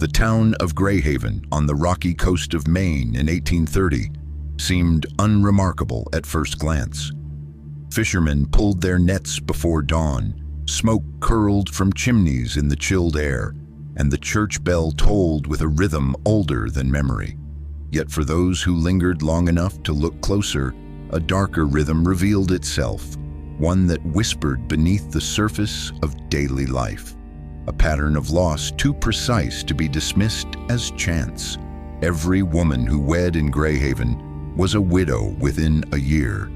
The town of Grayhaven on the rocky coast of Maine in 1830 seemed unremarkable at first glance. Fishermen pulled their nets before dawn, smoke curled from chimneys in the chilled air, and the church bell tolled with a rhythm older than memory. Yet for those who lingered long enough to look closer, a darker rhythm revealed itself, one that whispered beneath the surface of daily life. A pattern of loss too precise to be dismissed as chance. Every woman who wed in Grayhaven was a widow within a year.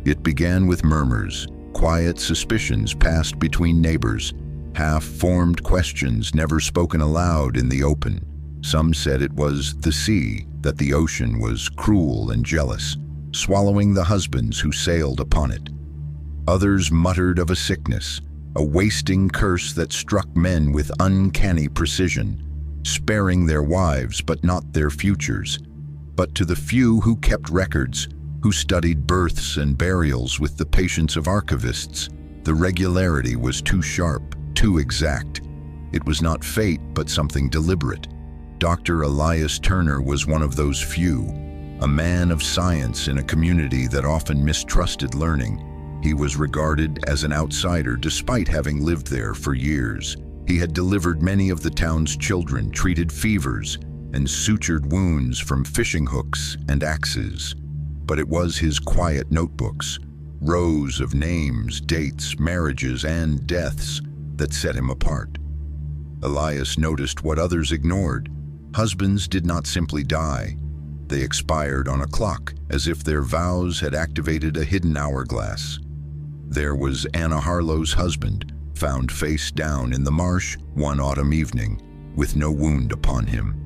It began with murmurs, quiet suspicions passed between neighbors, half-formed questions never spoken aloud in the open. Some said it was the sea, that the ocean was cruel and jealous, swallowing the husbands who sailed upon it. Others muttered of a sickness, a wasting curse that struck men with uncanny precision, sparing their wives but not their futures. But to the few who kept records, who studied births and burials with the patience of archivists, the regularity was too sharp, too exact. It was not fate, but something deliberate. Dr. Elias Turner was one of those few, a man of science in a community that often mistrusted learning. He was regarded as an outsider despite having lived there for years. He had delivered many of the town's children, treated fevers, and sutured wounds from fishing hooks and axes. But it was his quiet notebooks, rows of names, dates, marriages, and deaths that set him apart. Elias noticed what others ignored. Husbands did not simply die. They expired on a clock, as if their vows had activated a hidden hourglass. There was Anna Harlow's husband, found face down in the marsh one autumn evening, with no wound upon him.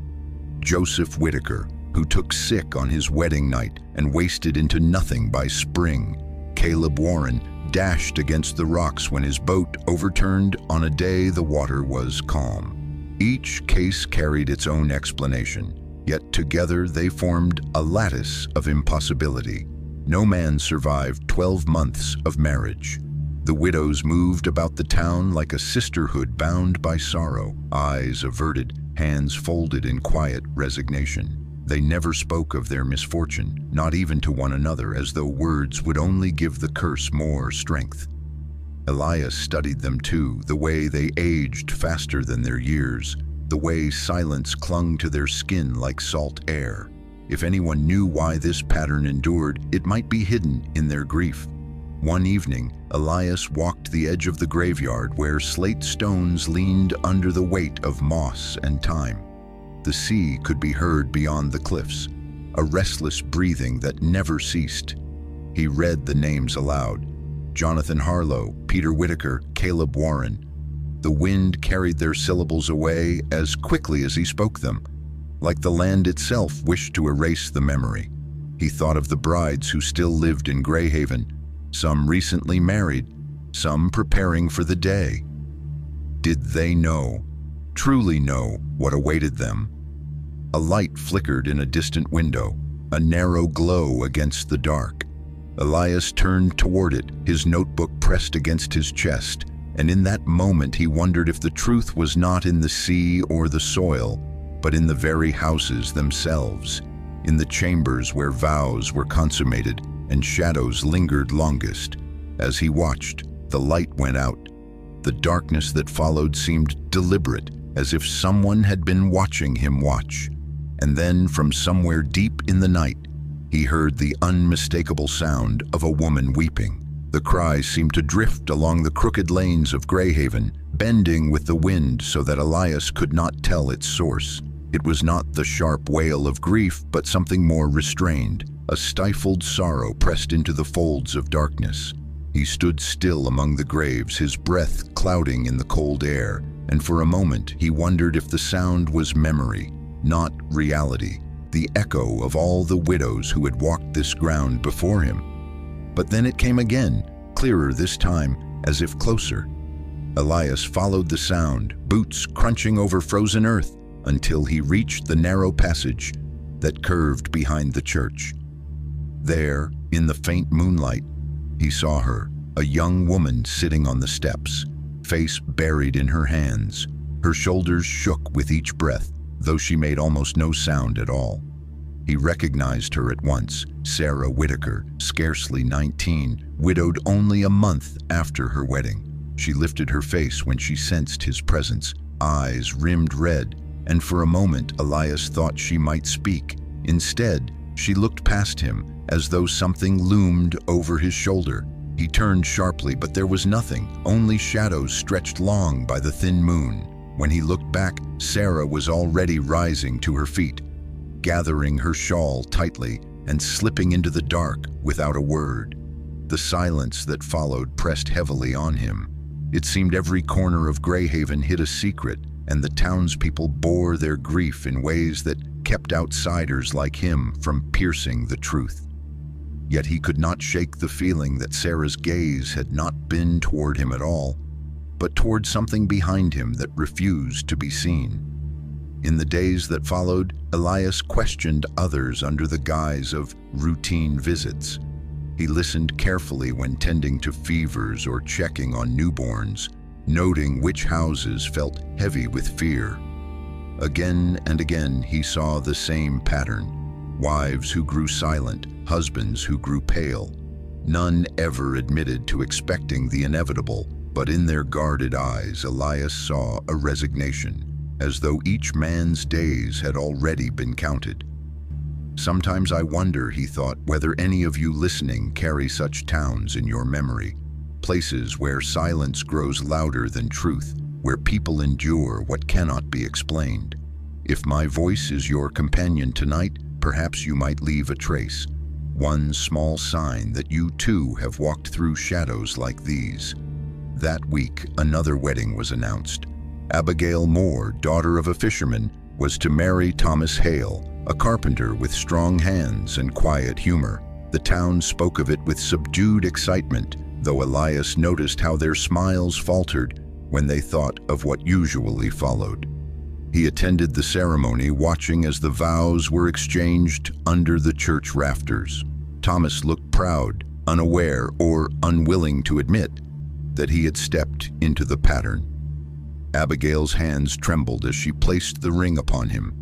Joseph Whitaker, who took sick on his wedding night and wasted into nothing by spring. Caleb Warren dashed against the rocks when his boat overturned on a day the water was calm. Each case carried its own explanation, yet together they formed a lattice of impossibility. No man survived 12 months of marriage. The widows moved about the town like a sisterhood bound by sorrow, eyes averted, hands folded in quiet resignation. They never spoke of their misfortune, not even to one another, as though words would only give the curse more strength. Elias studied them too, the way they aged faster than their years, the way silence clung to their skin like salt air. If anyone knew why this pattern endured, it might be hidden in their grief. One evening, Elias walked the edge of the graveyard where slate stones leaned under the weight of moss and time. The sea could be heard beyond the cliffs, a restless breathing that never ceased. He read the names aloud: Jonathan Harlow, Peter Whitaker, Caleb Warren. The wind carried their syllables away as quickly as he spoke them, like the land itself wished to erase the memory. He thought of the brides who still lived in Grayhaven, some recently married, some preparing for the day. Did they know, truly know, what awaited them? A light flickered in a distant window, a narrow glow against the dark. Elias turned toward it, his notebook pressed against his chest, and in that moment he wondered if the truth was not in the sea or the soil, but in the very houses themselves, in the chambers where vows were consummated and shadows lingered longest. As he watched, the light went out. The darkness that followed seemed deliberate, as if someone had been watching him watch. And then, from somewhere deep in the night, he heard the unmistakable sound of a woman weeping. The cry seemed to drift along the crooked lanes of Grayhaven, bending with the wind so that Elias could not tell its source. It was not the sharp wail of grief, but something more restrained, a stifled sorrow pressed into the folds of darkness. He stood still among the graves, his breath clouding in the cold air, and for a moment he wondered if the sound was memory, not reality, the echo of all the widows who had walked this ground before him. But then it came again, clearer this time, as if closer. Elias followed the sound, boots crunching over frozen earth, until he reached the narrow passage that curved behind the church. There, in the faint moonlight, he saw her, a young woman sitting on the steps, face buried in her hands, Her shoulders shook with each breath, though she made almost no sound at all. He recognized her at once, Sarah Whitaker, scarcely 19, widowed only a month after her wedding. She lifted her face when she sensed his presence, eyes rimmed red, and for a moment Elias thought she might speak. Instead, she looked past him, as though something loomed over his shoulder. He turned sharply, but there was nothing, only shadows stretched long by the thin moon. When he looked back, Sarah was already rising to her feet, gathering her shawl tightly and slipping into the dark without a word. The silence that followed pressed heavily on him. It seemed every corner of Grayhaven hid a secret, and the townspeople bore their grief in ways that kept outsiders like him from piercing the truth. Yet he could not shake the feeling that Sarah's gaze had not been toward him at all, but toward something behind him that refused to be seen. In the days that followed, Elias questioned others under the guise of routine visits. He listened carefully when tending to fevers or checking on newborns, noting which houses felt heavy with fear. Again and again he saw the same pattern: wives who grew silent, husbands who grew pale. None ever admitted to expecting the inevitable, but in their guarded eyes Elias saw a resignation, as though each man's days had already been counted. Sometimes I wonder, he thought, whether any of you listening carry such towns in your memory, places where silence grows louder than truth, where people endure what cannot be explained. If my voice is your companion tonight, perhaps you might leave a trace, one small sign that you too have walked through shadows like these. That week, another wedding was announced. Abigail Moore, daughter of a fisherman, was to marry Thomas Hale, a carpenter with strong hands and quiet humor. The town spoke of it with subdued excitement, though Elias noticed how their smiles faltered when they thought of what usually followed. He attended the ceremony, watching as the vows were exchanged under the church rafters. Thomas looked proud, unaware or unwilling to admit that he had stepped into the pattern. Abigail's hands trembled as she placed the ring upon him.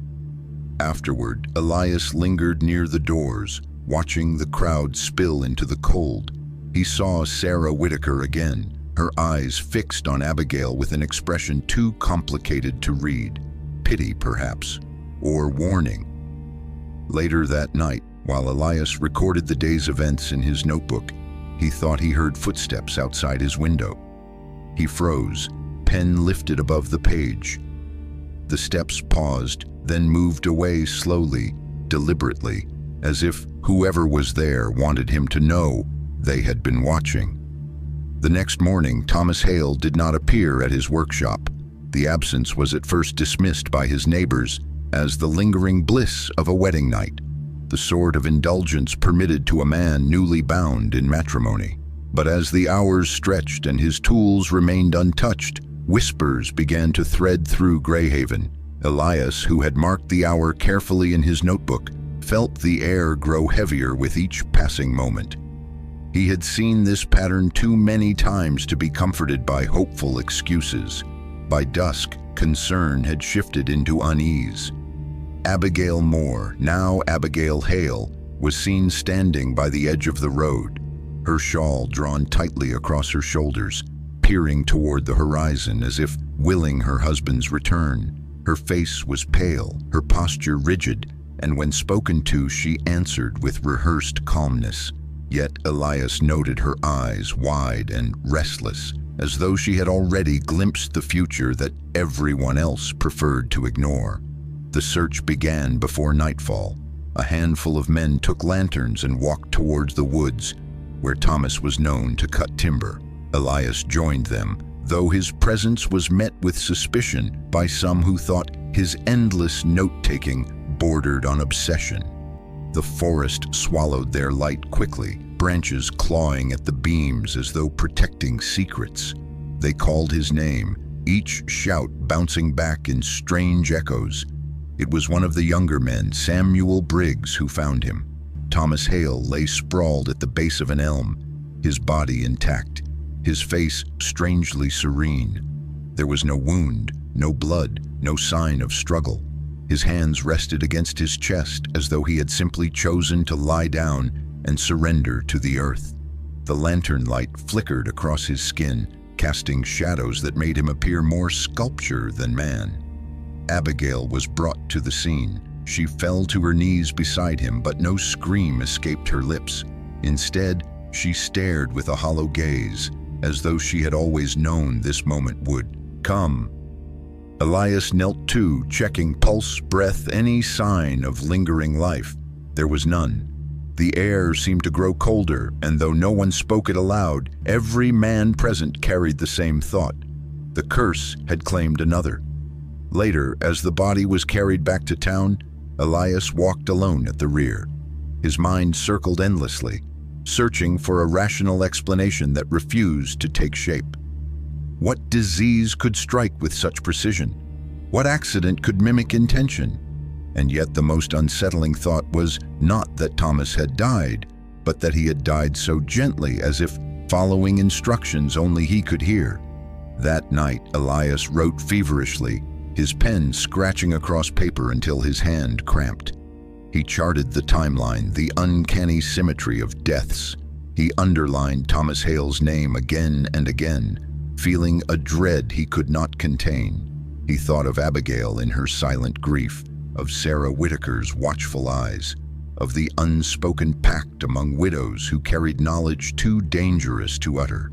Afterward, Elias lingered near the doors, watching the crowd spill into the cold. He saw Sarah Whitaker again, her eyes fixed on Abigail with an expression too complicated to read. Pity, perhaps, or warning. Later that night, while Elias recorded the day's events in his notebook, he thought he heard footsteps outside his window. He froze, pen lifted above the page. The steps paused, then moved away slowly, deliberately, as if whoever was there wanted him to know they had been watching. The next morning, Thomas Hale did not appear at his workshop. The absence was at first dismissed by his neighbors as the lingering bliss of a wedding night, the sort of indulgence permitted to a man newly bound in matrimony. But as the hours stretched and his tools remained untouched, whispers began to thread through Grayhaven. Elias, who had marked the hour carefully in his notebook, felt the air grow heavier with each passing moment. He had seen this pattern too many times to be comforted by hopeful excuses. By dusk, concern had shifted into unease. Abigail Moore, now Abigail Hale, was seen standing by the edge of the road, her shawl drawn tightly across her shoulders, peering toward the horizon as if willing her husband's return. Her face was pale, her posture rigid, and when spoken to, she answered with rehearsed calmness. Yet Elias noted her eyes wide and restless, as though she had already glimpsed the future that everyone else preferred to ignore. The search began before nightfall. A handful of men took lanterns and walked towards the woods, where Thomas was known to cut timber. Elias joined them, though his presence was met with suspicion by some who thought his endless note-taking bordered on obsession. The forest swallowed their light quickly, branches clawing at the beams as though protecting secrets. They called his name, each shout bouncing back in strange echoes. It was one of the younger men, Samuel Briggs, who found him. Thomas Hale lay sprawled at the base of an elm, his body intact, his face strangely serene. There was no wound, no blood, no sign of struggle. His hands rested against his chest as though he had simply chosen to lie down and surrender to the earth. The lantern light flickered across his skin, casting shadows that made him appear more sculpture than man. Abigail was brought to the scene. She fell to her knees beside him, but no scream escaped her lips. Instead, she stared with a hollow gaze, as though she had always known this moment would come. Elias knelt too, checking pulse, breath, any sign of lingering life. There was none. The air seemed to grow colder, and though no one spoke it aloud, every man present carried the same thought. The curse had claimed another. Later, as the body was carried back to town, Elias walked alone at the rear. His mind circled endlessly, searching for a rational explanation that refused to take shape. What disease could strike with such precision? What accident could mimic intention? And yet the most unsettling thought was not that Thomas had died, but that he had died so gently, as if following instructions only he could hear. That night, Elias wrote feverishly, his pen scratching across paper until his hand cramped. He charted the timeline, the uncanny symmetry of deaths. He underlined Thomas Hale's name again and again, feeling a dread he could not contain. He thought of Abigail in her silent grief, of Sarah Whitaker's watchful eyes, of the unspoken pact among widows who carried knowledge too dangerous to utter.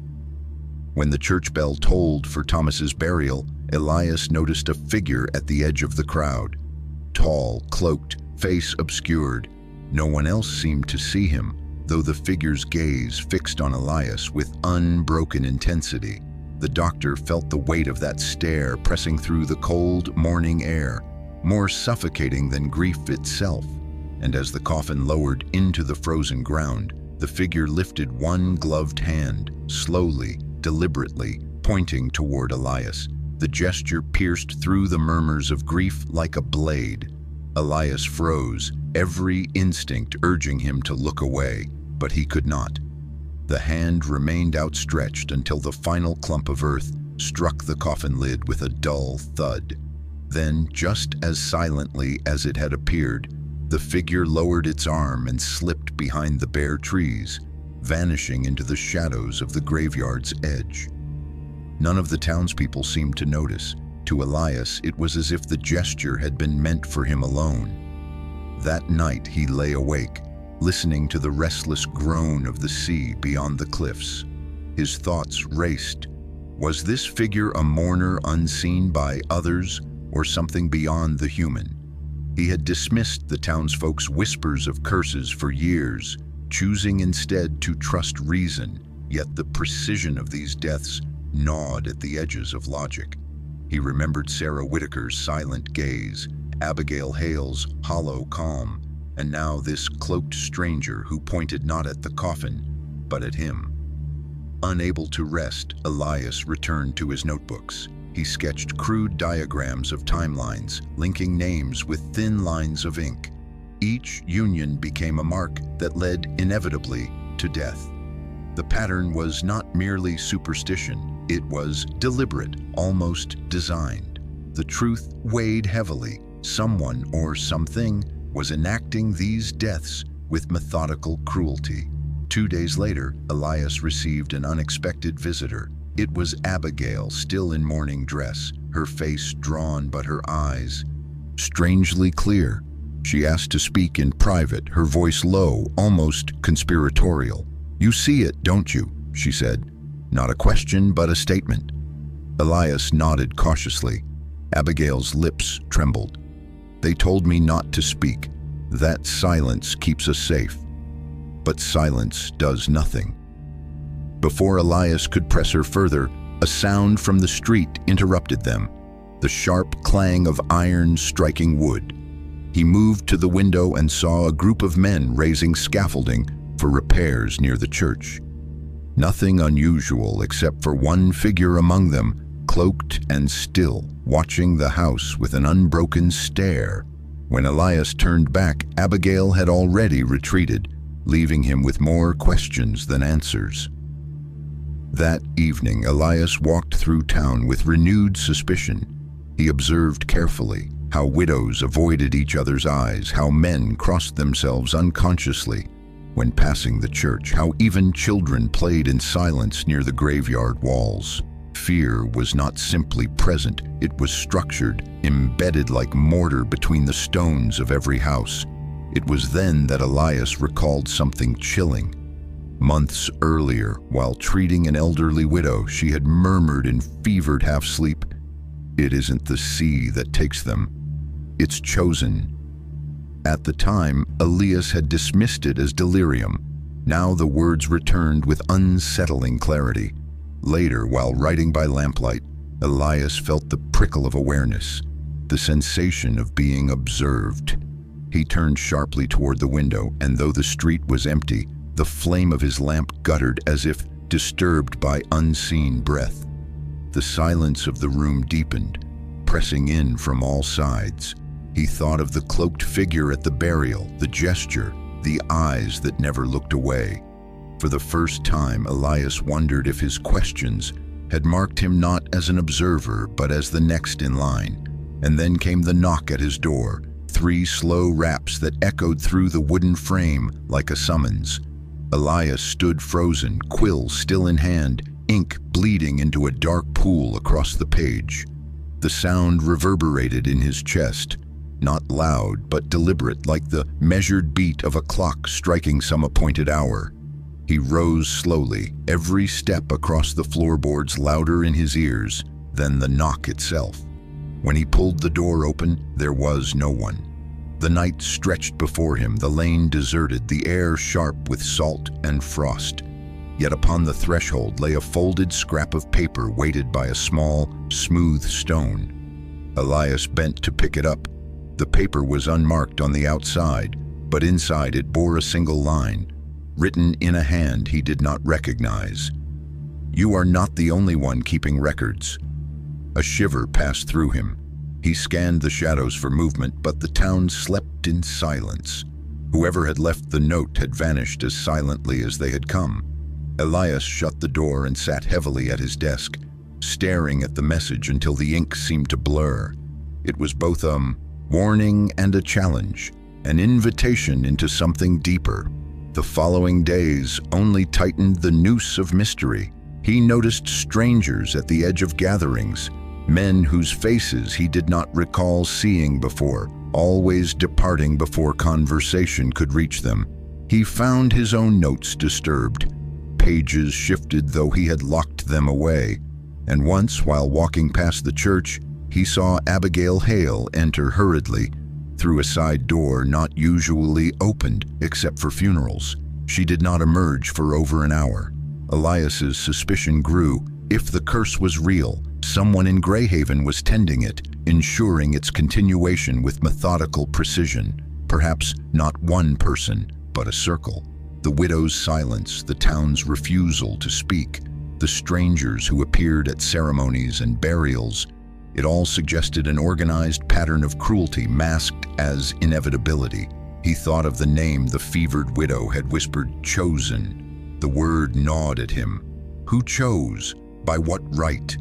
When the church bell tolled for Thomas's burial, Elias noticed a figure at the edge of the crowd. Tall, cloaked, face obscured. No one else seemed to see him, though the figure's gaze fixed on Elias with unbroken intensity. The doctor felt the weight of that stare pressing through the cold morning air, more suffocating than grief itself. And as the coffin lowered into the frozen ground, the figure lifted one gloved hand, slowly, deliberately, pointing toward Elias. The gesture pierced through the murmurs of grief like a blade. Elias froze, every instinct urging him to look away, but he could not. The hand remained outstretched until the final clump of earth struck the coffin lid with a dull thud. Then, just as silently as it had appeared, the figure lowered its arm and slipped behind the bare trees, vanishing into the shadows of the graveyard's edge. None of the townspeople seemed to notice. To Elias, it was as if the gesture had been meant for him alone. That night he lay awake, listening to the restless groan of the sea beyond the cliffs. His thoughts raced. Was this figure a mourner unseen by others, or something beyond the human? He had dismissed the townsfolk's whispers of curses for years, choosing instead to trust reason, yet the precision of these deaths gnawed at the edges of logic. He remembered Sarah Whitaker's silent gaze, Abigail Hale's hollow calm, and now this cloaked stranger who pointed not at the coffin, but at him. Unable to rest, Elias returned to his notebooks. He sketched crude diagrams of timelines, linking names with thin lines of ink. Each union became a mark that led inevitably to death. The pattern was not merely superstition, it was deliberate, almost designed. The truth weighed heavily. Someone or something was enacting these deaths with methodical cruelty. 2 days later, Elias received an unexpected visitor. It was Abigail, still in mourning dress, her face drawn but her eyes strangely clear. She asked to speak in private, her voice low, almost conspiratorial. "You see it, don't you?" she said. Not a question, but a statement. Elias nodded cautiously. Abigail's lips trembled. "They told me not to speak. That silence keeps us safe." But silence does nothing. Before Elias could press her further, a sound from the street interrupted them, the sharp clang of iron striking wood. He moved to the window and saw a group of men raising scaffolding for repairs near the church. Nothing unusual except for one figure among them, cloaked and still, watching the house with an unbroken stare. When Elias turned back, Abigail had already retreated, leaving him with more questions than answers. That evening, Elias walked through town with renewed suspicion. He observed carefully how widows avoided each other's eyes, how men crossed themselves unconsciously when passing the church, how even children played in silence near the graveyard walls. Fear was not simply present, it was structured, embedded like mortar between the stones of every house. It was then that Elias recalled something chilling. Months earlier, while treating an elderly widow, she had murmured in fevered half-sleep, "It isn't the sea that takes them, it's chosen." At the time, Elias had dismissed it as delirium. Now the words returned with unsettling clarity. Later, while writing by lamplight, Elias felt the prickle of awareness, the sensation of being observed. He turned sharply toward the window, and though the street was empty, the flame of his lamp guttered as if disturbed by unseen breath. The silence of the room deepened, pressing in from all sides. He thought of the cloaked figure at the burial, the gesture, the eyes that never looked away. For the first time, Elias wondered if his questions had marked him not as an observer, but as the next in line. And then came the knock at his door, 3 slow raps that echoed through the wooden frame like a summons. Elias stood frozen, quill still in hand, ink bleeding into a dark pool across the page. The sound reverberated in his chest, not loud but deliberate, like the measured beat of a clock striking some appointed hour. He rose slowly, every step across the floorboards louder in his ears than the knock itself. When he pulled the door open, there was no one. The night stretched before him, the lane deserted, the air sharp with salt and frost. Yet upon the threshold lay a folded scrap of paper weighted by a small, smooth stone. Elias bent to pick it up. The paper was unmarked on the outside, but inside it bore a single line, written in a hand he did not recognize. "You are not the only one keeping records." A shiver passed through him. He scanned the shadows for movement, but the town slept in silence. Whoever had left the note had vanished as silently as they had come. Elias shut the door and sat heavily at his desk, staring at the message until the ink seemed to blur. It was both a warning and a challenge, an invitation into something deeper. The following days only tightened the noose of mystery. He noticed strangers at the edge of gatherings, men whose faces he did not recall seeing before, always departing before conversation could reach them. He found his own notes disturbed. Pages shifted though he had locked them away. And once, while walking past the church, he saw Abigail Hale enter hurriedly through a side door not usually opened except for funerals. She did not emerge for over an hour. Elias's suspicion grew. If the curse was real, someone in Grayhaven was tending it, ensuring its continuation with methodical precision. Perhaps not one person, but a circle. The widow's silence, the town's refusal to speak, the strangers who appeared at ceremonies and burials, it all suggested an organized pattern of cruelty masked as inevitability. He thought of the name the fevered widow had whispered, "chosen." The word gnawed at him. Who chose? By what right?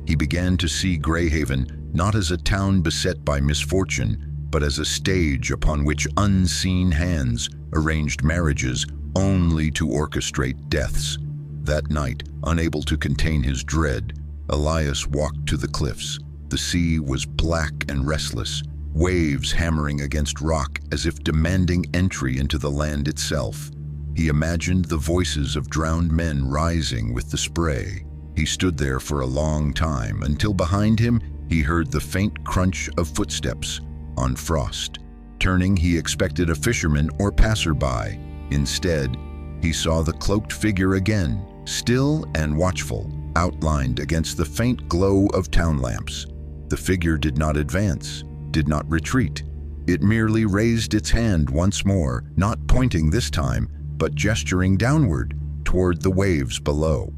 He began to see Grayhaven not as a town beset by misfortune, but as a stage upon which unseen hands arranged marriages only to orchestrate deaths. That night, unable to contain his dread, Elias walked to the cliffs. The sea was black and restless, waves hammering against rock as if demanding entry into the land itself. He imagined the voices of drowned men rising with the spray. He stood there for a long time, until behind him he heard the faint crunch of footsteps on frost. Turning, he expected a fisherman or passerby. Instead, he saw the cloaked figure again, still and watchful, outlined against the faint glow of town lamps. The figure did not advance, did not retreat. It merely raised its hand once more, not pointing this time, but gesturing downward, toward the waves below.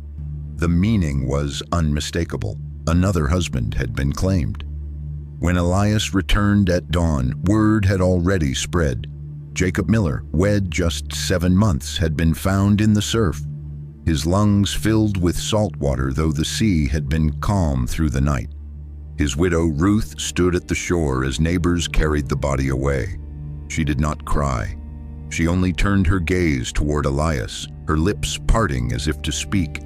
The meaning was unmistakable. Another husband had been claimed. When Elias returned at dawn, word had already spread. Jacob Miller, wed just 7 months, had been found in the surf, his lungs filled with salt water, though the sea had been calm through the night. His widow, Ruth, stood at the shore as neighbors carried the body away. She did not cry. She only turned her gaze toward Elias, her lips parting as if to speak.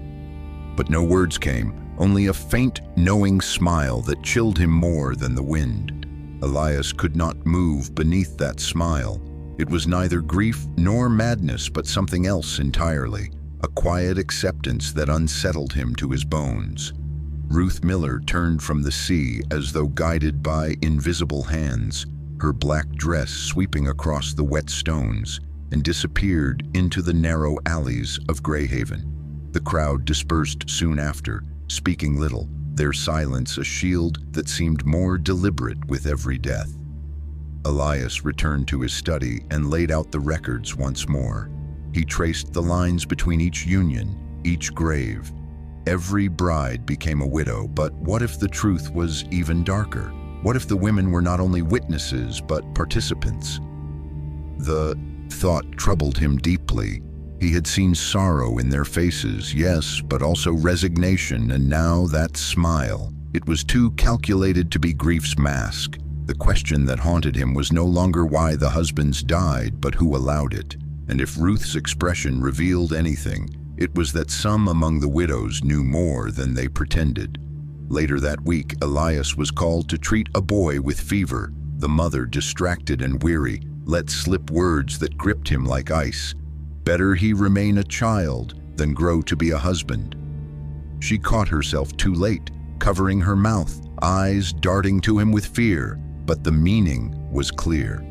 But no words came, only a faint, knowing smile that chilled him more than the wind. Elias could not move beneath that smile. It was neither grief nor madness, but something else entirely, a quiet acceptance that unsettled him to his bones. Ruth Miller turned from the sea as though guided by invisible hands, her black dress sweeping across the wet stones, and disappeared into the narrow alleys of Grayhaven. The crowd dispersed soon after, speaking little, their silence a shield that seemed more deliberate with every death. Elias returned to his study and laid out the records once more. He traced the lines between each union, each grave. Every bride became a widow, but what if the truth was even darker? What if the women were not only witnesses, but participants? The thought troubled him deeply. He had seen sorrow in their faces, yes, but also resignation, and now that smile. It was too calculated to be grief's mask. The question that haunted him was no longer why the husbands died, but who allowed it. And if Ruth's expression revealed anything, it was that some among the widows knew more than they pretended. Later that week, Elias was called to treat a boy with fever. The mother, distracted and weary, let slip words that gripped him like ice. Better he remain a child than grow to be a husband. She caught herself too late, covering her mouth, eyes darting to him with fear, but the meaning was clear.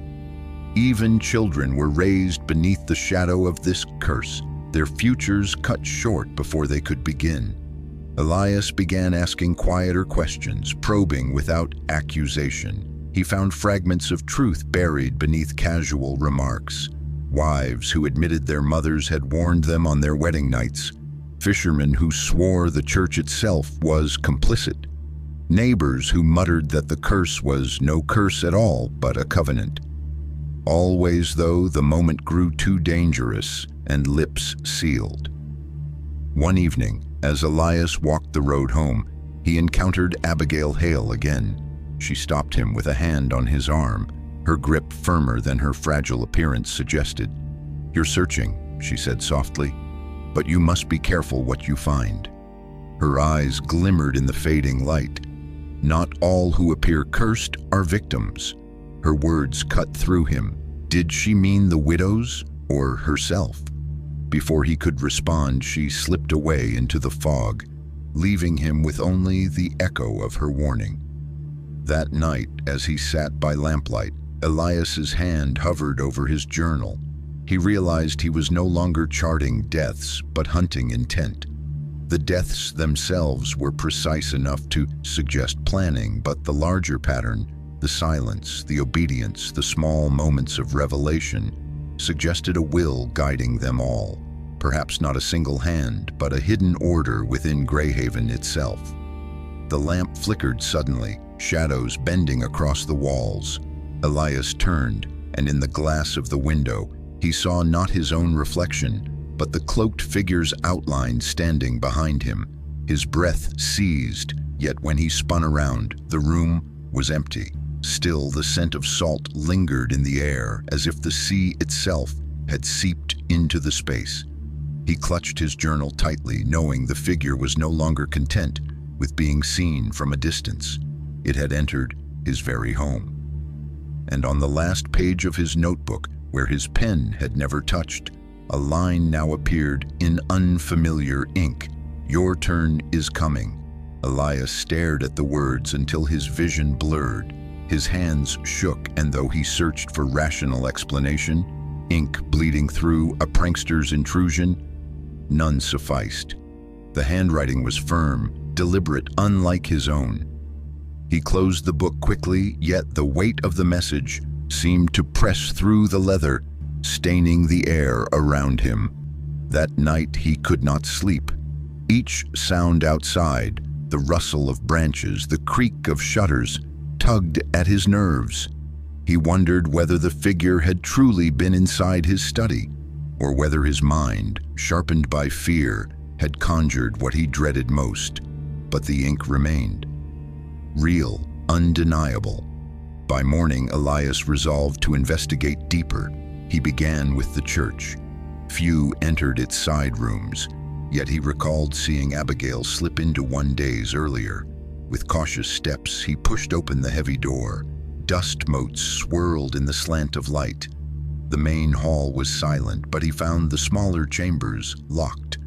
Even children were raised beneath the shadow of this curse, their futures cut short before they could begin. Elias began asking quieter questions, probing without accusation. He found fragments of truth buried beneath casual remarks. Wives who admitted their mothers had warned them on their wedding nights. Fishermen who swore the church itself was complicit. Neighbors who muttered that the curse was no curse at all, but a covenant. Always, though, the moment grew too dangerous and lips sealed. One evening, as Elias walked the road home, he encountered Abigail Hale again. She stopped him with a hand on his arm, her grip firmer than her fragile appearance suggested. "You're searching," she said softly, "but you must be careful what you find." Her eyes glimmered in the fading light. "Not all who appear cursed are victims." Her words cut through him. Did she mean the widows or herself? Before he could respond, she slipped away into the fog, leaving him with only the echo of her warning. That night, as he sat by lamplight, Elias's hand hovered over his journal. He realized he was no longer charting deaths, but hunting intent. The deaths themselves were precise enough to suggest planning, but the larger pattern, the silence, the obedience, the small moments of revelation, suggested a will guiding them all. Perhaps not a single hand, but a hidden order within Grayhaven itself. The lamp flickered suddenly, shadows bending across the walls. Elias turned, and in the glass of the window, he saw not his own reflection, but the cloaked figure's outline standing behind him. His breath seized, yet when he spun around, the room was empty. Still, the scent of salt lingered in the air, as if the sea itself had seeped into the space. He clutched his journal tightly, knowing the figure was no longer content with being seen from a distance. It had entered his very home. And on the last page of his notebook, where his pen had never touched, a line now appeared in unfamiliar ink. "Your turn is coming." Elias stared at the words until his vision blurred. His hands shook, and though he searched for rational explanation, ink bleeding through, a prankster's intrusion, none sufficed. The handwriting was firm, deliberate, unlike his own. He closed the book quickly, yet the weight of the message seemed to press through the leather, staining the air around him. That night he could not sleep. Each sound outside, the rustle of branches, the creak of shutters, tugged at his nerves. He wondered whether the figure had truly been inside his study, or whether his mind, sharpened by fear, had conjured what he dreaded most. But the ink remained. real, undeniable. By morning, Elias resolved to investigate deeper. He began with the church. Few entered its side rooms, yet he recalled seeing Abigail slip into one days earlier. With cautious steps, he pushed open the heavy door. Dust motes swirled in the slant of light. The main hall was silent, but he found the smaller chambers locked.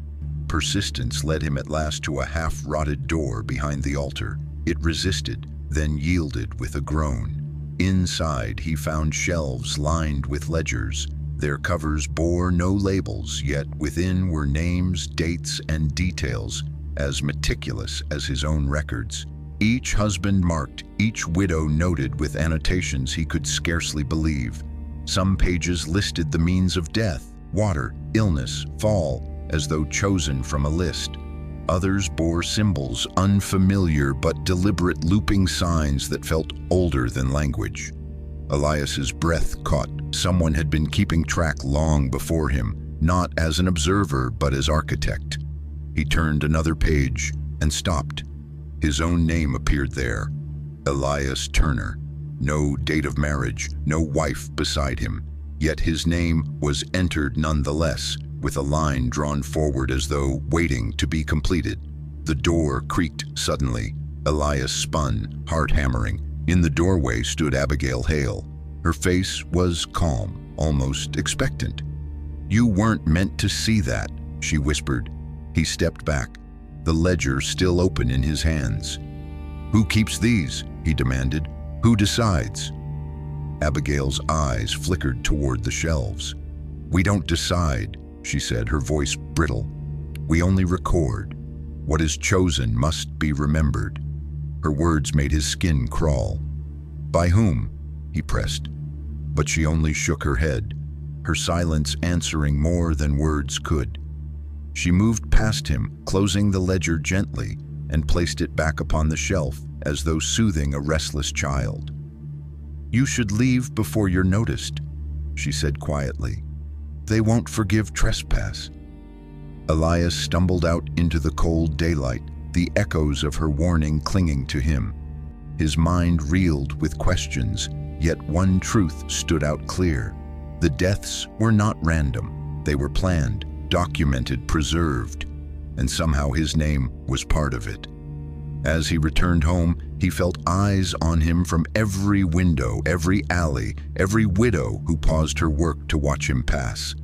Persistence led him at last to a half-rotted door behind the altar. It resisted, then yielded with a groan. Inside, he found shelves lined with ledgers. Their covers bore no labels, yet within were names, dates, and details as meticulous as his own records. Each husband marked, each widow noted with annotations he could scarcely believe. Some pages listed the means of death, water, illness, fall, as though chosen from a list. Others bore symbols, unfamiliar but deliberate looping signs that felt older than language. Elias's breath caught. Someone had been keeping track long before him, not as an observer but as architect. He turned another page and stopped. His own name appeared there, Elias Turner. No date of marriage, no wife beside him. Yet his name was entered nonetheless, with a line drawn forward as though waiting to be completed. The door creaked suddenly. Elias spun, heart hammering. In the doorway stood Abigail Hale. Her face was calm, almost expectant. "You weren't meant to see that," she whispered. He stepped back, the ledger still open in his hands. "Who keeps these?" he demanded. "Who decides?" Abigail's eyes flickered toward the shelves. "We don't decide," she said, her voice brittle. "We only record. What is chosen must be remembered." Her words made his skin crawl. "By whom?" he pressed. But she only shook her head, her silence answering more than words could. She moved past him, closing the ledger gently, and placed it back upon the shelf, as though soothing a restless child. "You should leave before you're noticed," she said quietly. "They won't forgive trespass." Elias stumbled out into the cold daylight, the echoes of her warning clinging to him. His mind reeled with questions, yet one truth stood out clear. The deaths were not random. They were planned, documented, preserved, and somehow his name was part of it. As he returned home, he felt eyes on him from every window, every alley, every widow who paused her work to watch him pass.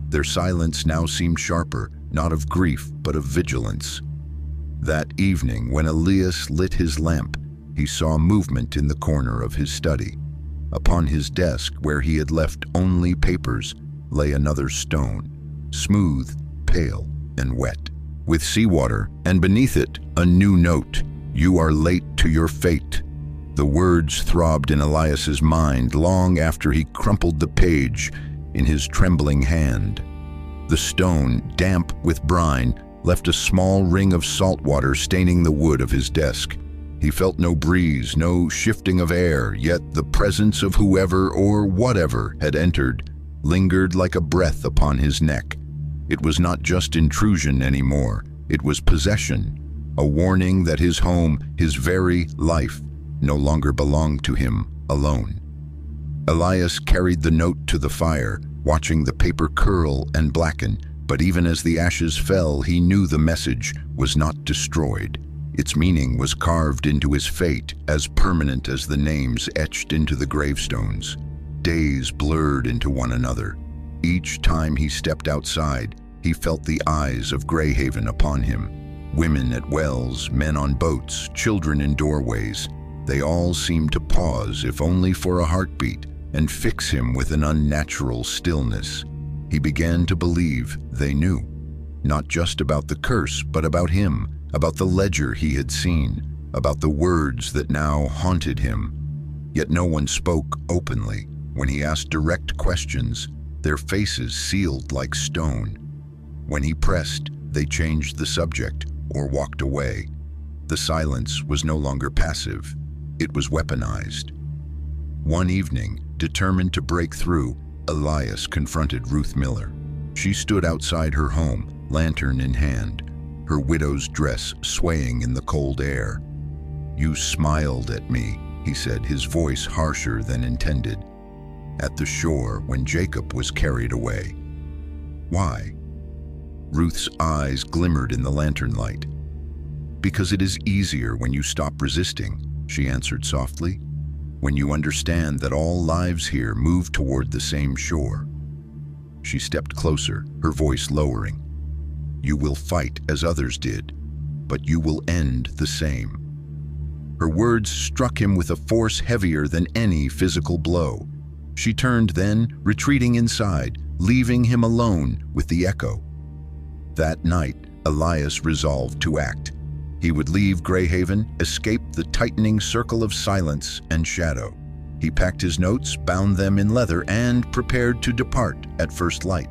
Their silence now seemed sharper, not of grief, but of vigilance. That evening, when Elias lit his lamp, he saw movement in the corner of his study. Upon his desk, where he had left only papers, lay another stone, smooth, pale, and wet, with seawater, and beneath it, a new note: "You are late to your fate." The words throbbed in Elias's mind long after he crumpled the page in his trembling hand. The stone, damp with brine, left a small ring of salt water staining the wood of his desk. He felt no breeze, no shifting of air, yet the presence of whoever or whatever had entered lingered like a breath upon his neck. It was not just intrusion anymore, it was possession, a warning that his home, his very life, no longer belonged to him alone. Elias carried the note to the fire, watching the paper curl and blacken, but even as the ashes fell, he knew the message was not destroyed. Its meaning was carved into his fate, as permanent as the names etched into the gravestones. Days blurred into one another. Each time he stepped outside, he felt the eyes of Grayhaven upon him. Women at wells, men on boats, children in doorways. They all seemed to pause, if only for a heartbeat, and fix him with an unnatural stillness. He began to believe they knew, not just about the curse, but about him, about the ledger he had seen, about the words that now haunted him. Yet no one spoke openly. When he asked direct questions, their faces sealed like stone. When he pressed, they changed the subject or walked away. The silence was no longer passive, it was weaponized. One evening, determined to break through, Elias confronted Ruth Miller. She stood outside her home, lantern in hand, her widow's dress swaying in the cold air. "You smiled at me," he said, his voice harsher than intended. "At the shore when Jacob was carried away." "Why?" Ruth's eyes glimmered in the lantern light. "Because it is easier when you stop resisting," she answered softly. "When you understand that all lives here move toward the same shore." She stepped closer, her voice lowering. "You will fight as others did, but you will end the same." Her words struck him with a force heavier than any physical blow. She turned then, retreating inside, leaving him alone with the echo. That night, Elias resolved to act. He would leave Grayhaven, escape the tightening circle of silence and shadow. He packed his notes, bound them in leather, and prepared to depart at first light.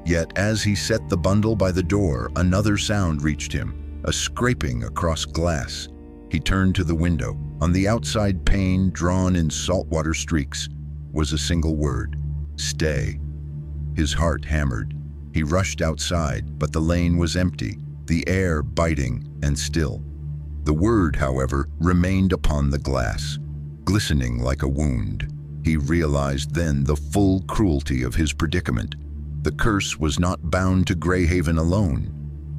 Yet as he set the bundle by the door, another sound reached him, a scraping across glass. He turned to the window. On the outside pane, drawn in saltwater streaks, was a single word: "Stay." His heart hammered. He rushed outside, but the lane was empty, the air biting and still. The word, however, remained upon the glass, glistening like a wound. He realized then the full cruelty of his predicament. The curse was not bound to Grayhaven alone.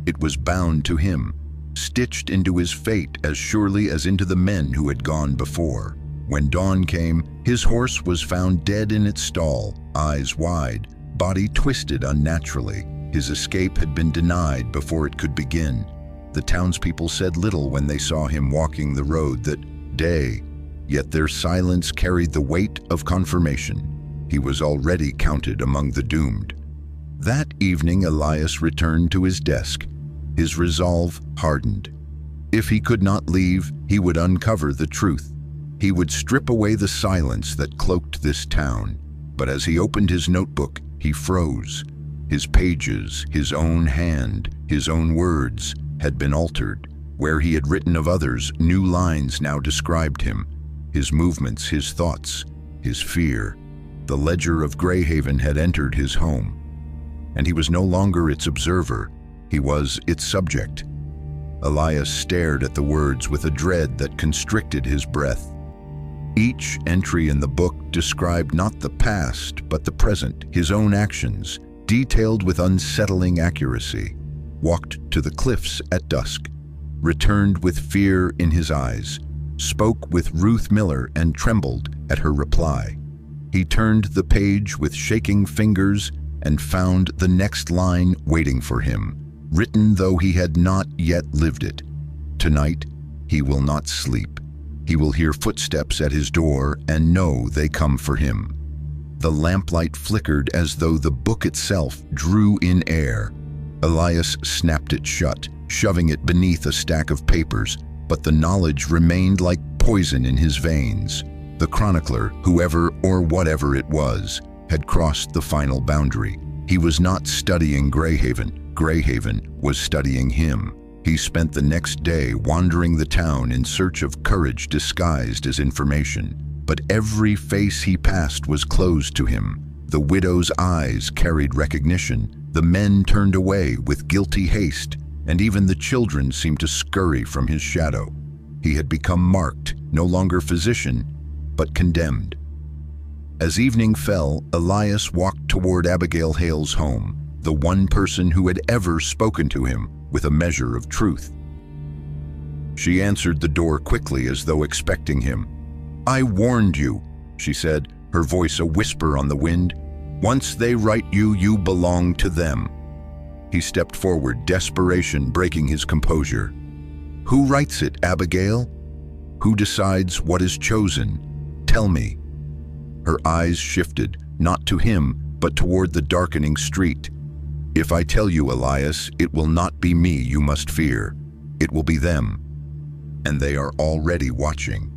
It was bound to him, stitched into his fate as surely as into the men who had gone before. When dawn came, his horse was found dead in its stall, eyes wide, body twisted unnaturally. His escape had been denied before it could begin. The townspeople said little when they saw him walking the road that day, yet their silence carried the weight of confirmation. He was already counted among the doomed. That evening, Elias returned to his desk, his resolve hardened. If he could not leave, he would uncover the truth. He would strip away the silence that cloaked this town. But as he opened his notebook, he froze. His pages, his own hand, his own words had been altered. Where he had written of others, new lines now described him. His movements, his thoughts, his fear. The ledger of Grayhaven had entered his home. And he was no longer its observer. He was its subject. Elias stared at the words with a dread that constricted his breath. Each entry in the book described not the past, but the present, his own actions, detailed with unsettling accuracy. Walked to the cliffs at dusk, returned with fear in his eyes, spoke with Ruth Miller and trembled at her reply. He turned the page with shaking fingers and found the next line waiting for him, written though he had not yet lived it. Tonight, he will not sleep. He will hear footsteps at his door and know they come for him. The lamplight flickered as though the book itself drew in air. Elias snapped it shut, shoving it beneath a stack of papers, but the knowledge remained like poison in his veins. The chronicler, whoever or whatever it was, had crossed the final boundary. He was not studying Grayhaven. Grayhaven was studying him. He spent the next day wandering the town in search of courage disguised as information. But every face he passed was closed to him. The widow's eyes carried recognition. The men turned away with guilty haste, and even the children seemed to scurry from his shadow. He had become marked, no longer physician, but condemned. As evening fell, Elias walked toward Abigail Hale's home, the one person who had ever spoken to him with a measure of truth. She answered the door quickly as though expecting him. "I warned you," she said, her voice a whisper on the wind. "Once they write you, you belong to them." He stepped forward, desperation breaking his composure. "Who writes it, Abigail? Who decides what is chosen? Tell me." Her eyes shifted, not to him, but toward the darkening street. "If I tell you, Elias, it will not be me you must fear. It will be them. And they are already watching."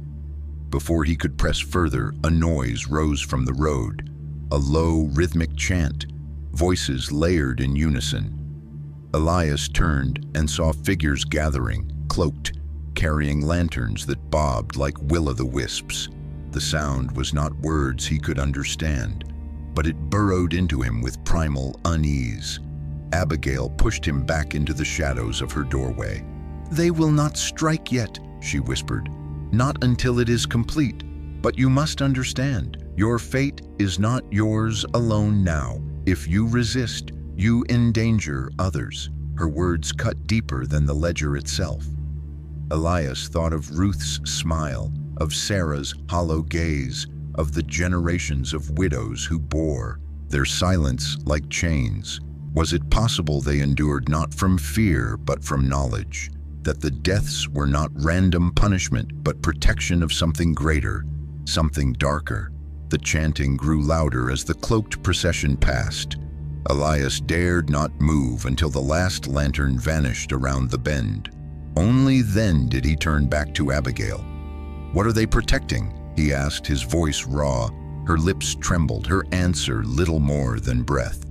Before he could press further, a noise rose from the road, a low, rhythmic chant, voices layered in unison. Elias turned and saw figures gathering, cloaked, carrying lanterns that bobbed like will-o'-the-wisps. The sound was not words he could understand, but it burrowed into him with primal unease. Abigail pushed him back into the shadows of her doorway. "They will not strike yet," she whispered. Not until it is complete. But you must understand, your fate is not yours alone now. If you resist, you endanger others." Her words cut deeper than the ledger itself. Elias thought of Ruth's smile, of Sarah's hollow gaze, of the generations of widows who bore their silence like chains. Was it possible they endured not from fear but from knowledge, that the deaths were not random punishment but protection of something greater, something darker? The chanting grew louder as the cloaked procession passed. Elias dared not move until the last lantern vanished around the bend. Only then did he turn back to Abigail. "What are they protecting?" he asked, his voice raw. Her lips trembled, her answer little more than breath.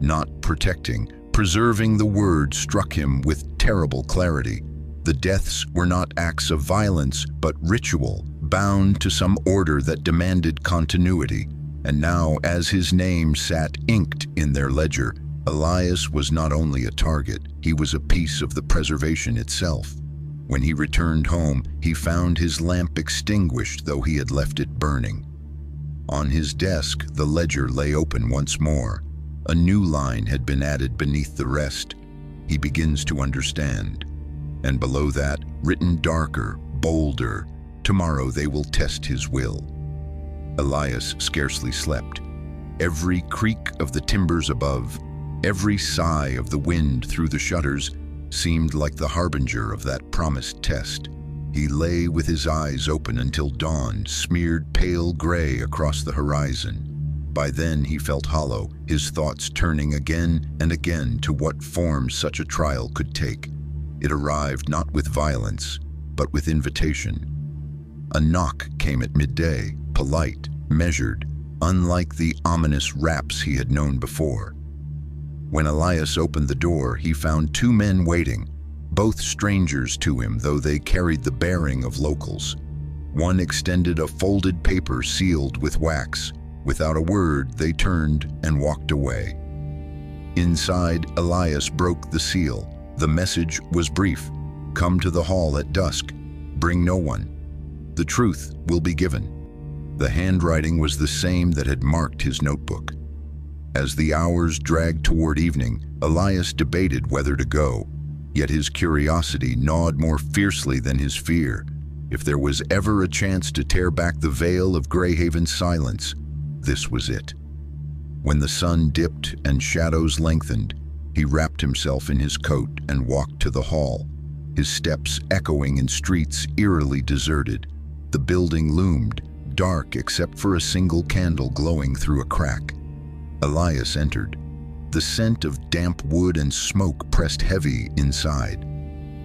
"Not protecting." Preserving the word struck him with terrible clarity. The deaths were not acts of violence, but ritual, bound to some order that demanded continuity. And now, as his name sat inked in their ledger, Elias was not only a target, he was a piece of the preservation itself. When he returned home, he found his lamp extinguished, though he had left it burning. On his desk, the ledger lay open once more. A new line had been added beneath the rest. "He begins to understand." And below that, written darker, bolder, "Tomorrow they will test his will." Elias scarcely slept. Every creak of the timbers above, every sigh of the wind through the shutters seemed like the harbinger of that promised test. He lay with his eyes open until dawn smeared pale gray across the horizon. By then he felt hollow, his thoughts turning again and again to what form such a trial could take. It arrived not with violence, but with invitation. A knock came at midday, polite, measured, unlike the ominous raps he had known before. When Elias opened the door, he found two men waiting, both strangers to him, though they carried the bearing of locals. One extended a folded paper sealed with wax. Without a word, they turned and walked away. Inside, Elias broke the seal. The message was brief: "Come to the hall at dusk. Bring no one. The truth will be given." The handwriting was the same that had marked his notebook. As the hours dragged toward evening, Elias debated whether to go, yet his curiosity gnawed more fiercely than his fear. If there was ever a chance to tear back the veil of Grayhaven's silence, this was it. When the sun dipped and shadows lengthened, he wrapped himself in his coat and walked to the hall, his steps echoing in streets eerily deserted. The building loomed, dark except for a single candle glowing through a crack. Elias entered. The scent of damp wood and smoke pressed heavy inside.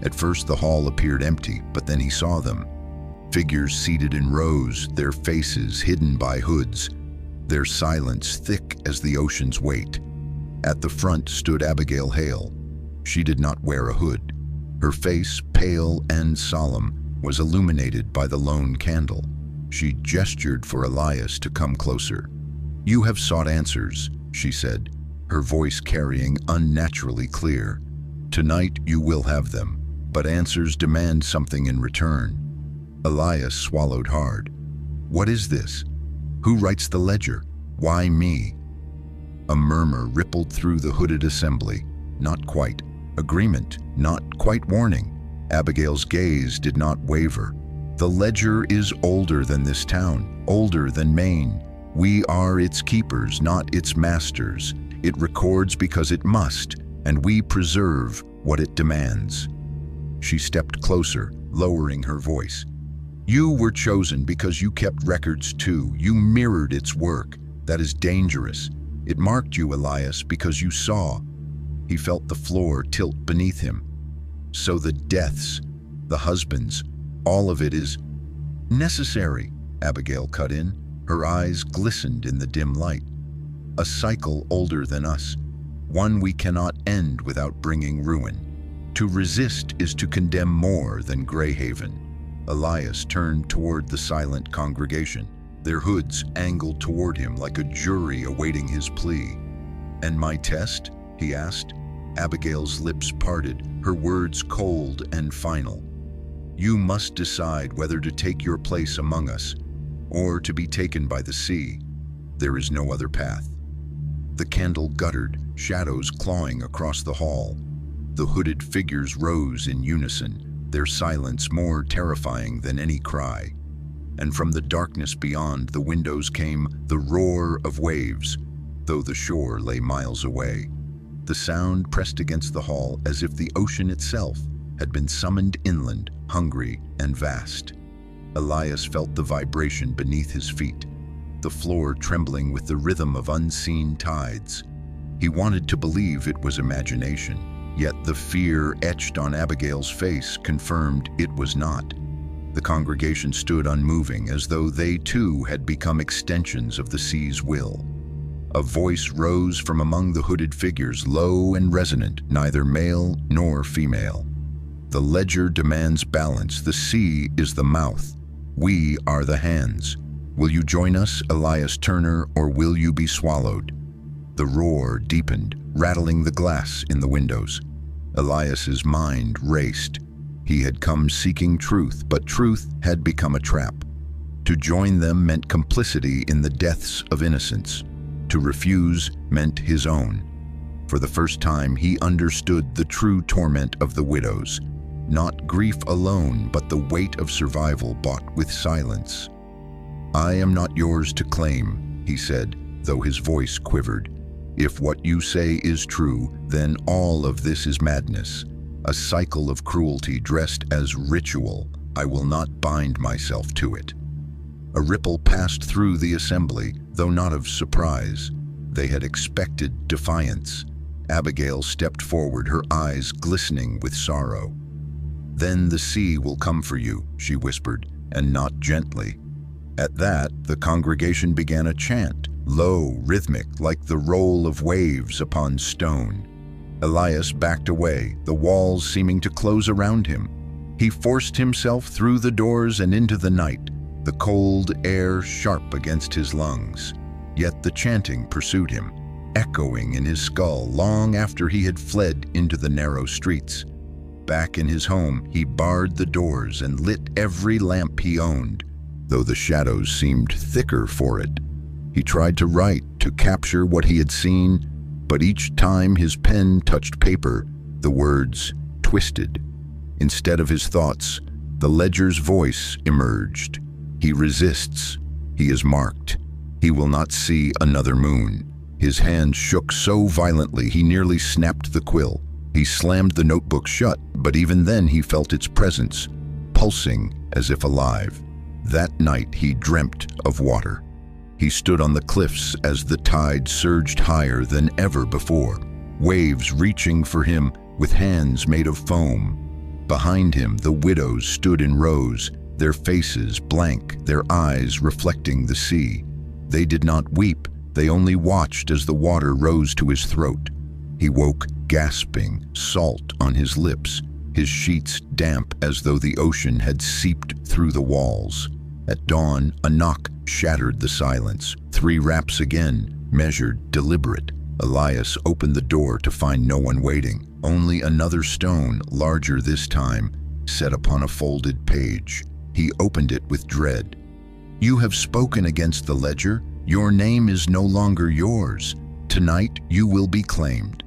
At first the hall appeared empty, but then he saw them. Figures seated in rows, their faces hidden by hoods, their silence thick as the ocean's weight. At the front stood Abigail Hale. She did not wear a hood. Her face, pale and solemn, was illuminated by the lone candle. She gestured for Elias to come closer. "You have sought answers," she said, her voice carrying unnaturally clear. "Tonight you will have them, but answers demand something in return." Elias swallowed hard. "What is this? Who writes the ledger? Why me?" A murmur rippled through the hooded assembly. Not quite. Agreement. Not quite warning. Abigail's gaze did not waver. "The ledger is older than this town, older than Maine. We are its keepers, not its masters. It records because it must, and we preserve what it demands." She stepped closer, lowering her voice. "You were chosen because you kept records too. You mirrored its work. That is dangerous. It marked you, Elias, because you saw." He felt the floor tilt beneath him. "So the deaths, the husbands, all of it is necessary," Abigail cut in. Her eyes glistened in the dim light. "A cycle older than us, one we cannot end without bringing ruin. To resist is to condemn more than Grayhaven." Elias turned toward the silent congregation, their hoods angled toward him like a jury awaiting his plea. "And my test?" he asked. Abigail's lips parted, her words cold and final. You must decide whether to take your place among us, or to be taken by the sea. There is no other path." The candle guttered, shadows clawing across the hall. The hooded figures rose in unison, their silence more terrifying than any cry. And from the darkness beyond the windows came the roar of waves, though the shore lay miles away. The sound pressed against the hall as if the ocean itself had been summoned inland, hungry and vast. Elias felt the vibration beneath his feet, the floor trembling with the rhythm of unseen tides. He wanted to believe it was imagination, yet the fear etched on Abigail's face confirmed it was not. The congregation stood unmoving, as though they too had become extensions of the sea's will. A voice rose from among the hooded figures, low and resonant, neither male nor female. "The ledger demands balance. The sea is the mouth. We are the hands. Will you join us, Elias Turner, or will you be swallowed?" The roar deepened, rattling the glass in the windows. Elias's mind raced. He had come seeking truth, but truth had become a trap. To join them meant complicity in the deaths of innocents. To refuse meant his own. For the first time, he understood the true torment of the widows. Not grief alone, but the weight of survival bought with silence. "I am not yours to claim," he said, though his voice quivered. "If what you say is true, then all of this is madness. A cycle of cruelty dressed as ritual. I will not bind myself to it." A ripple passed through the assembly, though not of surprise. They had expected defiance. Abigail stepped forward, her eyes glistening with sorrow. "Then the sea will come for you," she whispered, and not gently. At that, the congregation began a chant, low, rhythmic, like the roll of waves upon stone. Elias backed away, the walls seeming to close around him. He forced himself through the doors and into the night, the cold air sharp against his lungs. Yet the chanting pursued him, echoing in his skull long after he had fled into the narrow streets. Back in his home, he barred the doors and lit every lamp he owned, though the shadows seemed thicker for it. He tried to write, to capture what he had seen, but each time his pen touched paper, the words twisted. Instead of his thoughts, the ledger's voice emerged. "He resists. He is marked. He will not see another moon." His hand shook so violently he nearly snapped the quill. He slammed the notebook shut, but even then he felt its presence, pulsing as if alive. That night he dreamt of water. He stood on the cliffs as the tide surged higher than ever before, waves reaching for him with hands made of foam. Behind him, the widows stood in rows, their faces blank, their eyes reflecting the sea. They did not weep, they only watched as the water rose to his throat. He woke gasping, salt on his lips, his sheets damp as though the ocean had seeped through the walls. At dawn, a knock shattered the silence. 3 raps again, measured, deliberate. Elias opened the door to find no one waiting, only another stone, larger this time, set upon a folded page. He opened it with dread. "You have spoken against the ledger. Your name is no longer yours. Tonight you will be claimed."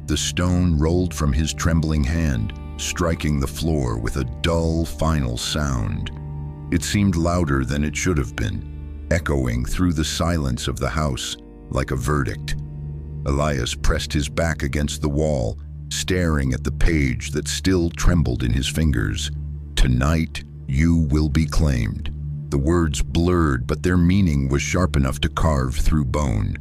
The stone rolled from his trembling hand, striking the floor with a dull, final sound. It seemed louder than it should have been, echoing through the silence of the house like a verdict. Elias pressed his back against the wall, staring at the page that still trembled in his fingers. "Tonight, you will be claimed." The words blurred, but their meaning was sharp enough to carve through bone.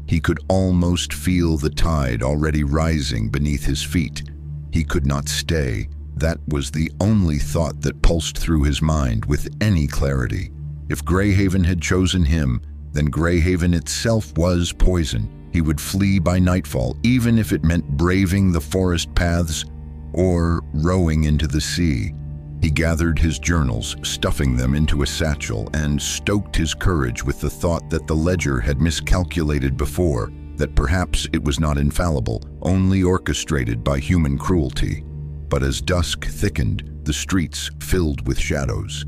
He could almost feel the tide already rising beneath his feet. He could not stay. That was the only thought that pulsed through his mind with any clarity. If Grayhaven had chosen him, then Grayhaven itself was poison. He would flee by nightfall, even if it meant braving the forest paths or rowing into the sea. He gathered his journals, stuffing them into a satchel, and stoked his courage with the thought that the ledger had miscalculated before, that perhaps it was not infallible, only orchestrated by human cruelty. But as dusk thickened, the streets filled with shadows.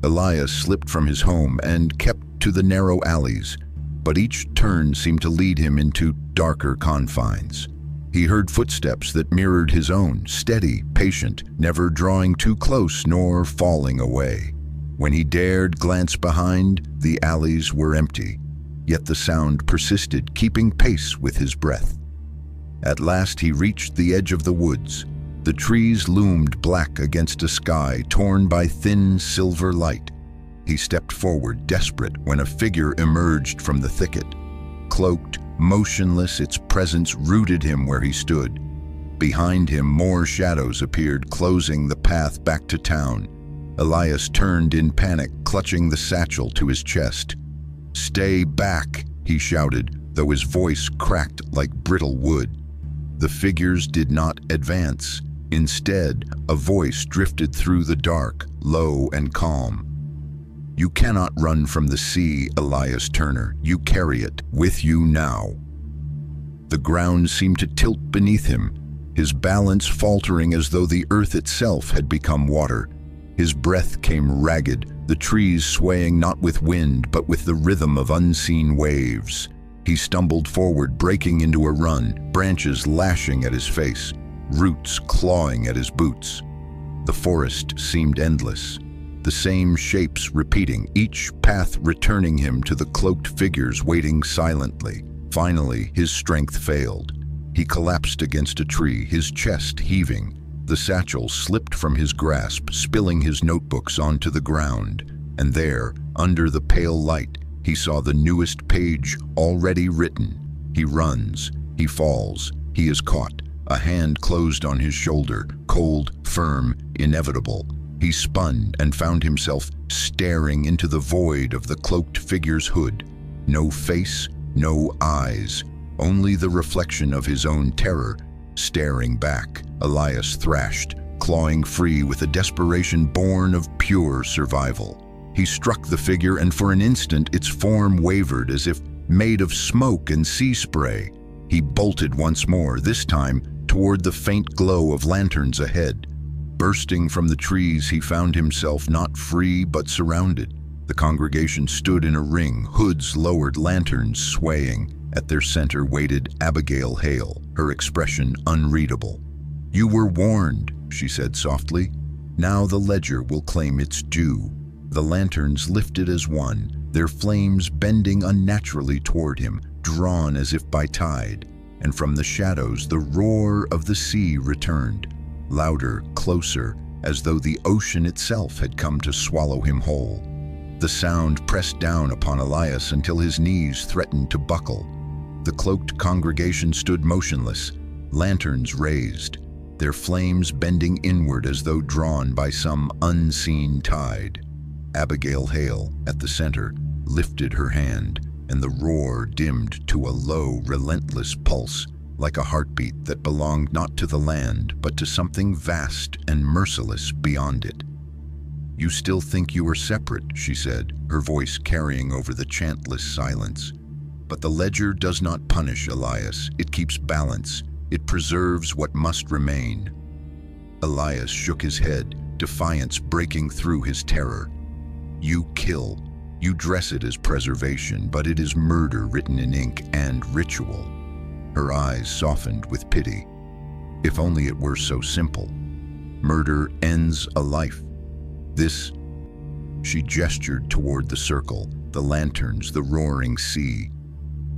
Elias slipped from his home and kept to the narrow alleys, but each turn seemed to lead him into darker confines. He heard footsteps that mirrored his own, steady, patient, never drawing too close nor falling away. When he dared glance behind, the alleys were empty, yet the sound persisted, keeping pace with his breath. At last he reached the edge of the woods. The trees loomed black against a sky torn by thin silver light. He stepped forward, desperate, when a figure emerged from the thicket. Cloaked, motionless, its presence rooted him where he stood. Behind him, more shadows appeared, closing the path back to town. Elias turned in panic, clutching the satchel to his chest. "Stay back," he shouted, though his voice cracked like brittle wood. The figures did not advance. Instead, a voice drifted through the dark, low and calm. "You cannot run from the sea, Elias Turner. You carry it with you now." The ground seemed to tilt beneath him, his balance faltering as though the earth itself had become water. His breath came ragged, the trees swaying not with wind but with the rhythm of unseen waves. He stumbled forward, breaking into a run, branches lashing at his face, roots clawing at his boots. The forest seemed endless, the same shapes repeating, each path returning him to the cloaked figures waiting silently. Finally, his strength failed. He collapsed against a tree, his chest heaving. The satchel slipped from his grasp, spilling his notebooks onto the ground. And there, under the pale light, he saw the newest page already written. He runs, he falls, he is caught. A hand closed on his shoulder, cold, firm, inevitable. He spun and found himself staring into the void of the cloaked figure's hood. No face, no eyes, only the reflection of his own terror. Staring back, Elias thrashed, clawing free with a desperation born of pure survival. He struck the figure, and for an instant its form wavered as if made of smoke and sea spray. He bolted once more, this time toward the faint glow of lanterns ahead. Bursting from the trees, he found himself not free but surrounded. The congregation stood in a ring, hoods lowered, lanterns swaying. At their center waited Abigail Hale, her expression unreadable. "You were warned," she said softly. "Now the ledger will claim its due." The lanterns lifted as one, their flames bending unnaturally toward him, drawn as if by tide. And from the shadows the roar of the sea returned, louder, closer, as though the ocean itself had come to swallow him whole. The sound pressed down upon Elias until his knees threatened to buckle. The cloaked congregation stood motionless, lanterns raised, their flames bending inward as though drawn by some unseen tide. Abigail Hale, at the center, lifted her hand, and the roar dimmed to a low, relentless pulse, like a heartbeat that belonged not to the land, but to something vast and merciless beyond it. "You still think you are separate," she said, her voice carrying over the chantless silence. "But the ledger does not punish, Elias. It keeps balance. It preserves what must remain." Elias shook his head, defiance breaking through his terror. "You kill. You dress it as preservation, but it is murder written in ink and ritual." Her eyes softened with pity. If only it were so simple. Murder ends a life. This, she gestured toward the circle, the lanterns, the roaring sea,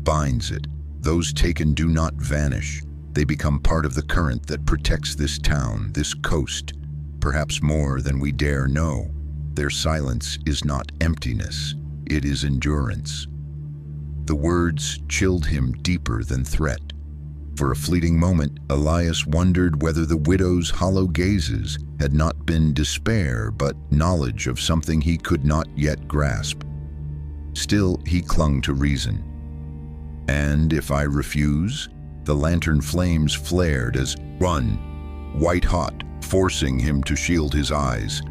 binds it. Those taken do not vanish. They become part of the current that protects this town, this coast, perhaps more than we dare know. Their silence is not emptiness, it is endurance. The words chilled him deeper than threat. For a fleeting moment, Elias wondered whether the widow's hollow gazes had not been despair, but knowledge of something he could not yet grasp. Still, he clung to reason. "And if I refuse?" The lantern flames flared as "Run!" white hot, forcing him to shield his eyes.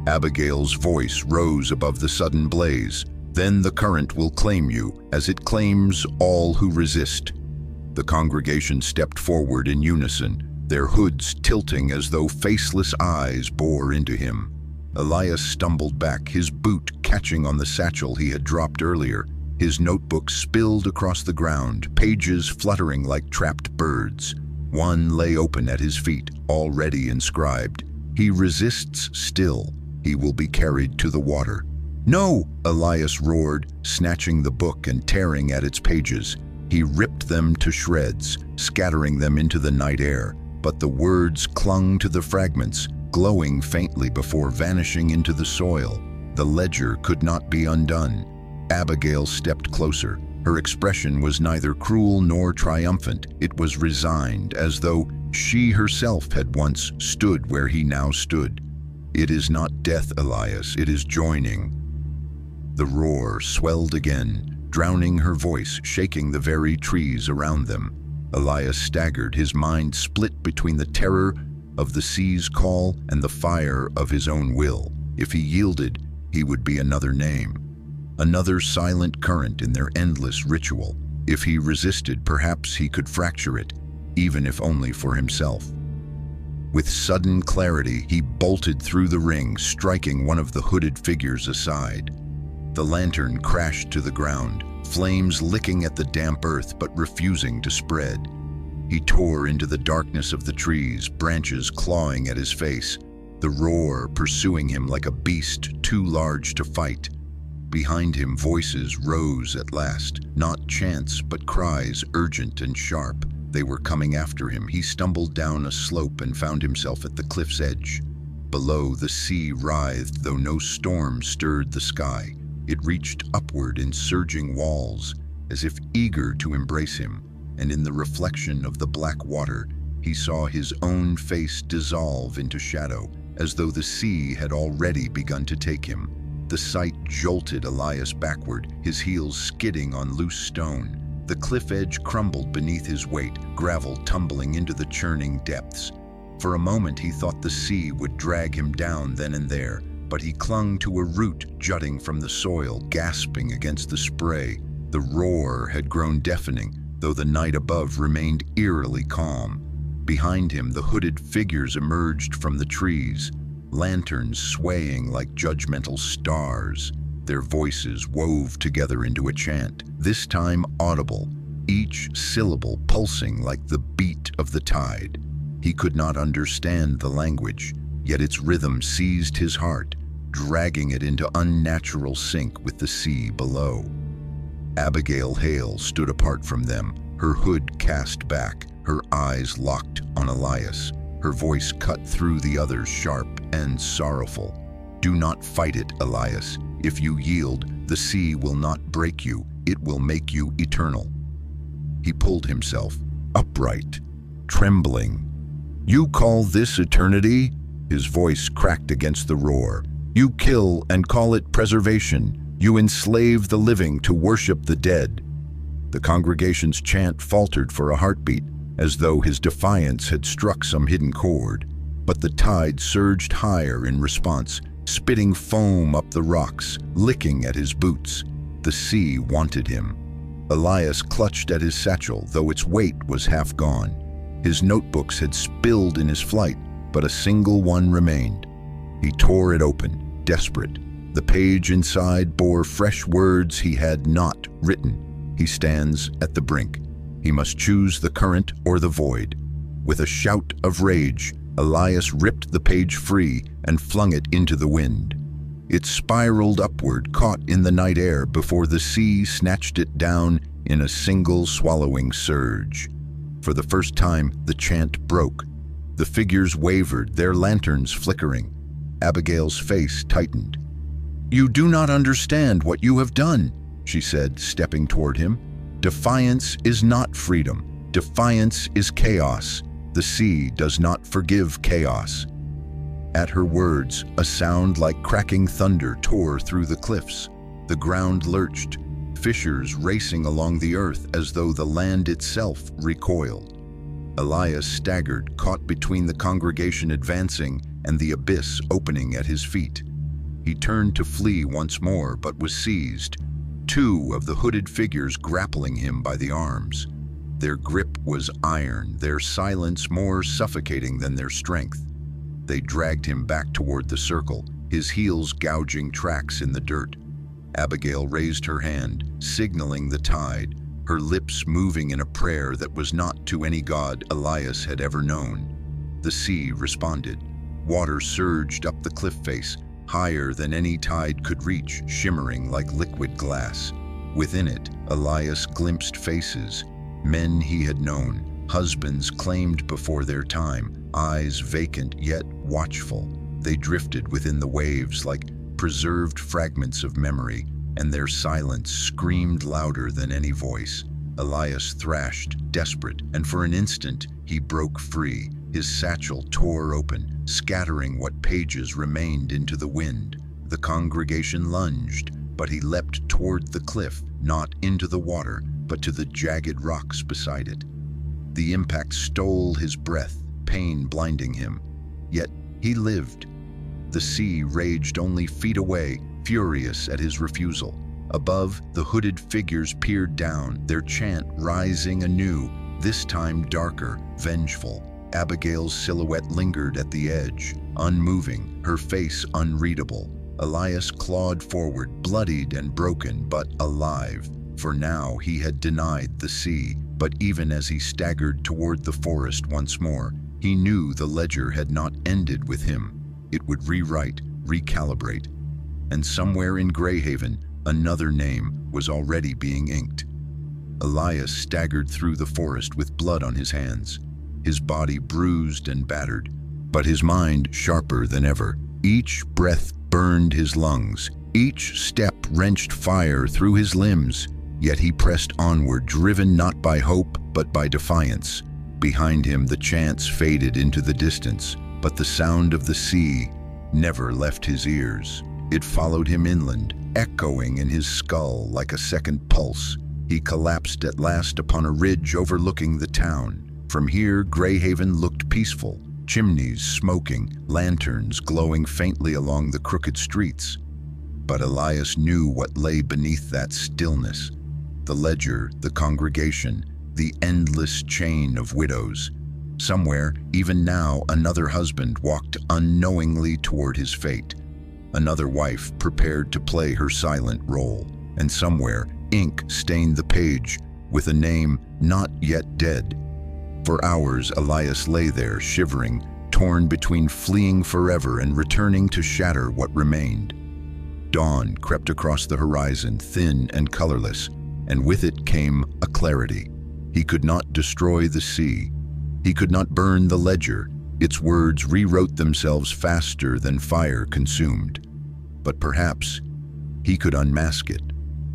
Abigail's voice rose above the sudden blaze. "Then the current will claim you, as it claims all who resist." The congregation stepped forward in unison, their hoods tilting as though faceless eyes bore into him. Elias stumbled back, his boot catching on the satchel he had dropped earlier. His notebook spilled across the ground, pages fluttering like trapped birds. One lay open at his feet, already inscribed, "He resists still. He will be carried to the water." "No!" Elias roared, snatching the book and tearing at its pages. He ripped them to shreds, scattering them into the night air, but the words clung to the fragments, glowing faintly before vanishing into the soil. The ledger could not be undone. Abigail stepped closer. Her expression was neither cruel nor triumphant. It was resigned, as though she herself had once stood where he now stood. "It is not death, Elias, it is joining." The roar swelled again, drowning her voice, shaking the very trees around them. Elias staggered, his mind split between the terror of the sea's call and the fire of his own will. If he yielded, he would be another name, another silent current in their endless ritual. If he resisted, perhaps he could fracture it, even if only for himself. With sudden clarity, he bolted through the ring, striking one of the hooded figures aside. The lantern crashed to the ground, flames licking at the damp earth but refusing to spread. He tore into the darkness of the trees, branches clawing at his face, the roar pursuing him like a beast too large to fight. Behind him, voices rose at last, not chants but cries, urgent and sharp. They were coming after him. He stumbled down a slope and found himself at the cliff's edge. Below, the sea writhed, though no storm stirred the sky. It reached upward in surging walls, as if eager to embrace him, and in the reflection of the black water, he saw his own face dissolve into shadow, as though the sea had already begun to take him. The sight jolted Elias backward, his heels skidding on loose stone. The cliff edge crumbled beneath his weight, gravel tumbling into the churning depths. For a moment he thought the sea would drag him down then and there, but he clung to a root jutting from the soil, gasping against the spray. The roar had grown deafening, though the night above remained eerily calm. Behind him, the hooded figures emerged from the trees, lanterns swaying like judgmental stars. Their voices wove together into a chant, this time audible, each syllable pulsing like the beat of the tide. He could not understand the language, yet its rhythm seized his heart, dragging it into unnatural sync with the sea below. Abigail Hale stood apart from them, her hood cast back, her eyes locked on Elias. Her voice cut through the others, sharp and sorrowful. "Do not fight it, Elias. If you yield, the sea will not break you. It will make you eternal." He pulled himself upright, trembling. "You call this eternity?" His voice cracked against the roar. "You kill and call it preservation. You enslave the living to worship the dead." The congregation's chant faltered for a heartbeat, as though his defiance had struck some hidden chord. But the tide surged higher in response, spitting foam up the rocks, licking at his boots. The sea wanted him. Elias clutched at his satchel, though its weight was half gone. His notebooks had spilled in his flight, but a single one remained. He tore it open, desperate. The page inside bore fresh words he had not written. He stands at the brink. He must choose the current or the void. With a shout of rage, Elias ripped the page free and flung it into the wind. It spiraled upward, caught in the night air before the sea snatched it down in a single swallowing surge. For the first time, the chant broke. The figures wavered, their lanterns flickering. Abigail's face tightened. "You do not understand what you have done," she said, stepping toward him. "Defiance is not freedom. Defiance is chaos. The sea does not forgive chaos." At her words, a sound like cracking thunder tore through the cliffs. The ground lurched, fissures racing along the earth as though the land itself recoiled. Elias staggered, caught between the congregation advancing and the abyss opening at his feet. He turned to flee once more, but was seized, two of the hooded figures grappling him by the arms. Their grip was iron, their silence more suffocating than their strength. They dragged him back toward the circle, his heels gouging tracks in the dirt. Abigail raised her hand, signaling the tide, her lips moving in a prayer that was not to any god Elias had ever known. The sea responded. Water surged up the cliff face, higher than any tide could reach, shimmering like liquid glass. Within it, Elias glimpsed faces, men he had known, husbands claimed before their time, eyes vacant yet watchful. They drifted within the waves like preserved fragments of memory, and their silence screamed louder than any voice. Elias thrashed, desperate, and for an instant he broke free. His satchel tore open, scattering what pages remained into the wind. The congregation lunged, but he leapt toward the cliff, not into the water, but to the jagged rocks beside it. The impact stole his breath, pain blinding him. Yet he lived. The sea raged only feet away, furious at his refusal. Above, the hooded figures peered down, their chant rising anew, this time darker, vengeful. Abigail's silhouette lingered at the edge, unmoving, her face unreadable. Elias clawed forward, bloodied and broken, but alive. For now he had denied the sea, but even as he staggered toward the forest once more, he knew the ledger had not ended with him. It would rewrite, recalibrate. And somewhere in Grayhaven, another name was already being inked. Elias staggered through the forest with blood on his hands, his body bruised and battered, but his mind sharper than ever. Each breath burned his lungs, each step wrenched fire through his limbs, yet he pressed onward, driven not by hope, but by defiance. Behind him, the chants faded into the distance, but the sound of the sea never left his ears. It followed him inland, echoing in his skull like a second pulse. He collapsed at last upon a ridge overlooking the town. From here, Grayhaven looked peaceful, chimneys smoking, lanterns glowing faintly along the crooked streets. But Elias knew what lay beneath that stillness. The ledger, the congregation, the endless chain of widows. Somewhere, even now, another husband walked unknowingly toward his fate. Another wife prepared to play her silent role. And somewhere, ink stained the page with a name not yet dead. For hours, Elias lay there, shivering, torn between fleeing forever and returning to shatter what remained. Dawn crept across the horizon, thin and colorless, and with it came a clarity. He could not destroy the sea. He could not burn the ledger. Its words rewrote themselves faster than fire consumed. But perhaps he could unmask it,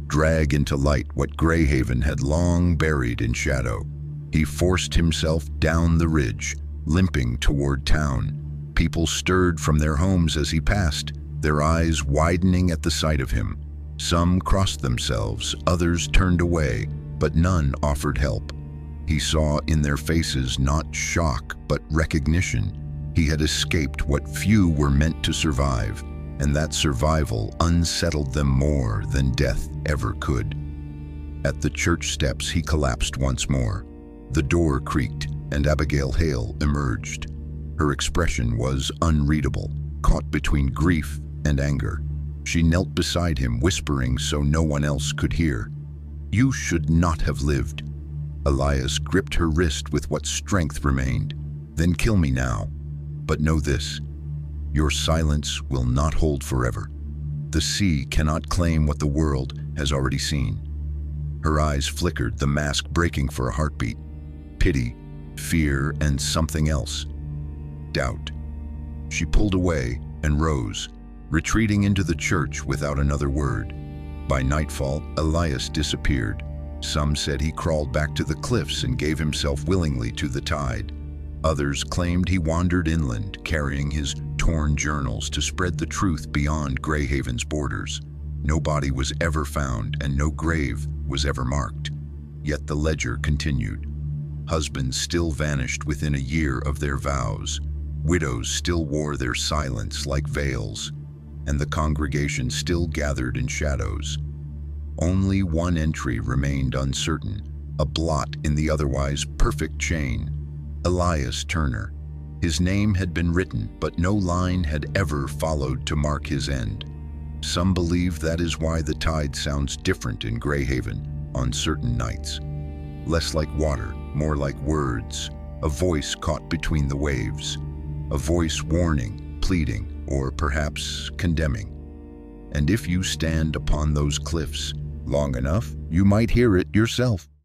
drag into light what Grayhaven had long buried in shadow. He forced himself down the ridge, limping toward town. People stirred from their homes as he passed, their eyes widening at the sight of him. Some crossed themselves, others turned away, but none offered help. He saw in their faces not shock, but recognition. He had escaped what few were meant to survive, and that survival unsettled them more than death ever could. At the church steps, he collapsed once more. The door creaked, and Abigail Hale emerged. Her expression was unreadable, caught between grief and anger. She knelt beside him, whispering so no one else could hear. "You should not have lived." Elias gripped her wrist with what strength remained. "Then kill me now. But know this, your silence will not hold forever. The sea cannot claim what the world has already seen." Her eyes flickered, the mask breaking for a heartbeat. Pity, fear, and something else. Doubt. She pulled away and rose, retreating into the church without another word. By nightfall, Elias disappeared. Some said he crawled back to the cliffs and gave himself willingly to the tide. Others claimed he wandered inland, carrying his torn journals to spread the truth beyond Grayhaven's borders. No body was ever found, and no grave was ever marked. Yet the ledger continued. Husbands still vanished within a year of their vows. Widows still wore their silence like veils, and the congregation still gathered in shadows. Only one entry remained uncertain, a blot in the otherwise perfect chain. Elias Turner. His name had been written, but no line had ever followed to mark his end. Some believe that is why the tide sounds different in Grayhaven on certain nights. Less like water, more like words, a voice caught between the waves, a voice warning, pleading, or perhaps condemning. And if you stand upon those cliffs long enough, you might hear it yourself.